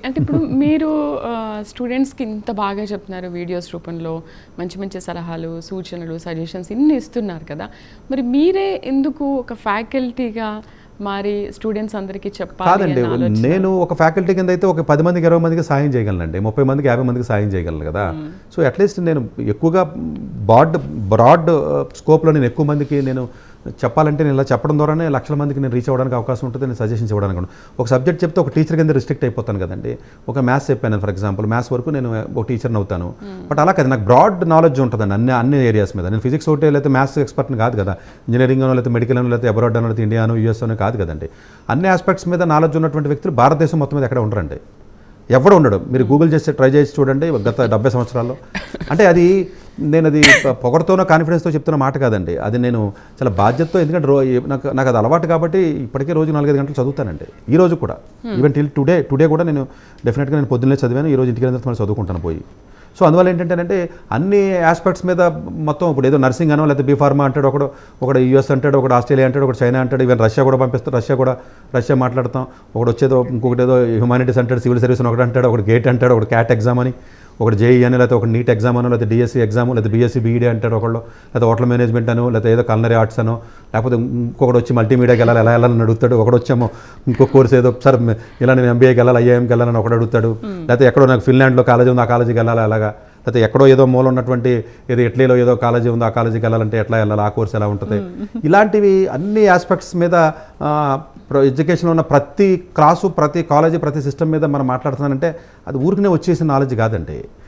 అంటే ఇప్పుడు మీరు స్టూడెంట్స్కి ఇంత బాగా చెప్తున్నారు వీడియోస్ రూపంలో, మంచి మంచి సలహాలు, సూచనలు, సజెషన్స్ ఇన్ని ఇస్తున్నారు కదా, మరి మీరే ఎందుకు ఒక ఫ్యాకల్టీగా మరి స్టూడెంట్స్ అందరికీ చెప్పాలి? కాదండి, నేను ఒక ఫ్యాకల్టీ కింద అయితే ఒక 10 మందికి 20 మందికి సాయం చేయగలనండి, 30 మందికి 50 మందికి సాయం చేయగలను కదా. సో అట్లీస్ట్ నేను ఎక్కువగా బ్రాడ్ స్కోప్లో నేను ఎక్కువ మందికి నేను చెప్పాలంటే నేను ఇలా చెప్పడం ద్వారానే లక్షల మందికి నేను రీచ్ అవ్వడానికి అవకాశం ఉంటుంది, నేను సజెషన్స్ ఇవ్వడానికి. ఒక సబ్జెక్ట్ చెప్తే ఒక టీచర్ కింద రిస్ట్రిక్ట్ అయిపోతాను కదండి. ఒక మ్యాథ్స్ చెప్పాను ఫర్ ఎగ్జాంపుల్, మ్యాథ్స్ వరకు నేను ఒక టీచర్ని అవుతాను. బట్ అలా కదా, నాకు బ్రాడ్ నాలెడ్జ్ ఉంటుందండి అన్ని ఏరియాస్ మీద. నేను ఫిజిక్స్ ఒకటే లేకపోతే మ్యాథ్స్ ఎక్స్పర్ట్ని కాదు కదా, ఇంజనీరింగ్ లేకపోతే మెడికల్ అని లేకపోతే అబ్రాడ్ అని లేకపోతే ఇండియాను యూఎస్ అని కాదు కదండి. అన్ని ఆస్పెక్ట్స్ మీద నాలెడ్జ్ ఉన్నటువంటి వ్యక్తులు భారతదేశం మొత్తం మీద ఎక్కడ ఉండరండి, ఎవడు ఉండడు. మీరు గూగుల్ చేసి ట్రై చేసి చూడండి గత 70 సంవత్సరాల్లో. అంటే అది నేను అది పొగడతోనో కాన్ఫిడెన్స్తో చెప్తున్న మాట కాదండి, అది నేను చాలా బాధ్యతతో. ఎందుకంటే నాకు అది అలవాటు కాబట్టి ఇప్పటికే రోజు 4-5 గంటలు చదువుతానండి. ఈ రోజు కూడా ఈవెన్ టిల్ టుడే కూడా నేను డెఫినెట్గా నేను పొద్దున్నే చదివాను, ఈ రోజు ఇంటికి వెళ్ళిన తర్వాత చదువుకుంటాను పోయి. సో అందువల్ల ఏంటంటే అన్ని ఆస్పెక్ట్స్ మీద మొత్తం, ఇప్పుడు ఏదో నర్సింగ్ అనో లేకపోతే బీఫార్మా అంటాడు ఒకడు యూఎస్ అంటాడు, ఒకడు ఆస్ట్రేలియా అంటాడు, ఒకటి చైనా అంటాడు, ఈవెన్ రష్యా కూడా పంపిస్తాడు, రష్యా మాట్లాడతాం. ఒకటి వచ్చేదో ఇంకొకటి ఏదో హ్యుమానిటీస్ అంటాడు, సివిల్ సర్వీస్ అని ఒకటి అంటాడు, ఒకటి గేట్ అంటాడు, ఒకటి క్యాట్ ఎగ్జామ్ అని, ఒకటి జేఈ అని, లేకపోతే ఒక నీట్ ఎగ్జామ్ అనో, లేకపోతే డిఎస్సీ ఎగ్జామ్, లేకపోతే బీఎస్సీ బీఈడీ అంటాడు ఒకళ్ళు, లేకపోతే హోటల్ మేనేజ్మెంట్ అనో, లేకపోతే ఏదో కల్నరీ ఆర్ట్స్ అనో, లేకపోతే ఇంకొకటి వచ్చి మల్టీమీడియాకి వెళ్ళాలి ఎలా వెళ్ళాలని అడుగుతాడు, ఒకటి వచ్చేమో ఇంకో కోర్స్ ఏదో సార్ ఇలా నేను ఎంబీఏకి వెళ్ళాలి ఐఐఎంకి వెళ్ళాలని ఒకటి అడుగుతాడు, లేకపోతే ఎక్కడో నాకు ఫిన్లాండ్లో కాలేజీ ఉంది ఆ కాలేజీకి వెళ్ళాలి అలాగా, లేకపోతే ఎక్కడో ఏదో మూల ఉన్నటువంటి ఏదో ఇటలీలో ఏదో కాలేజీ ఉంది ఆ కాలేజీకి వెళ్ళాలంటే ఎట్లా వెళ్ళాలి, ఆ కోర్స్ ఎలా ఉంటుంది. ఇలాంటివి అన్ని ఆస్పెక్ట్స్ మీద ఎడ్యుకేషన్లో ఉన్న ప్రతి క్లాసు, ప్రతి కాలేజీ, ప్రతి సిస్టమ్ మీద మనం మాట్లాడుతున్నానంటే అది ఊరికనే వచ్చేసిన నాలెడ్జ్ కాదండి.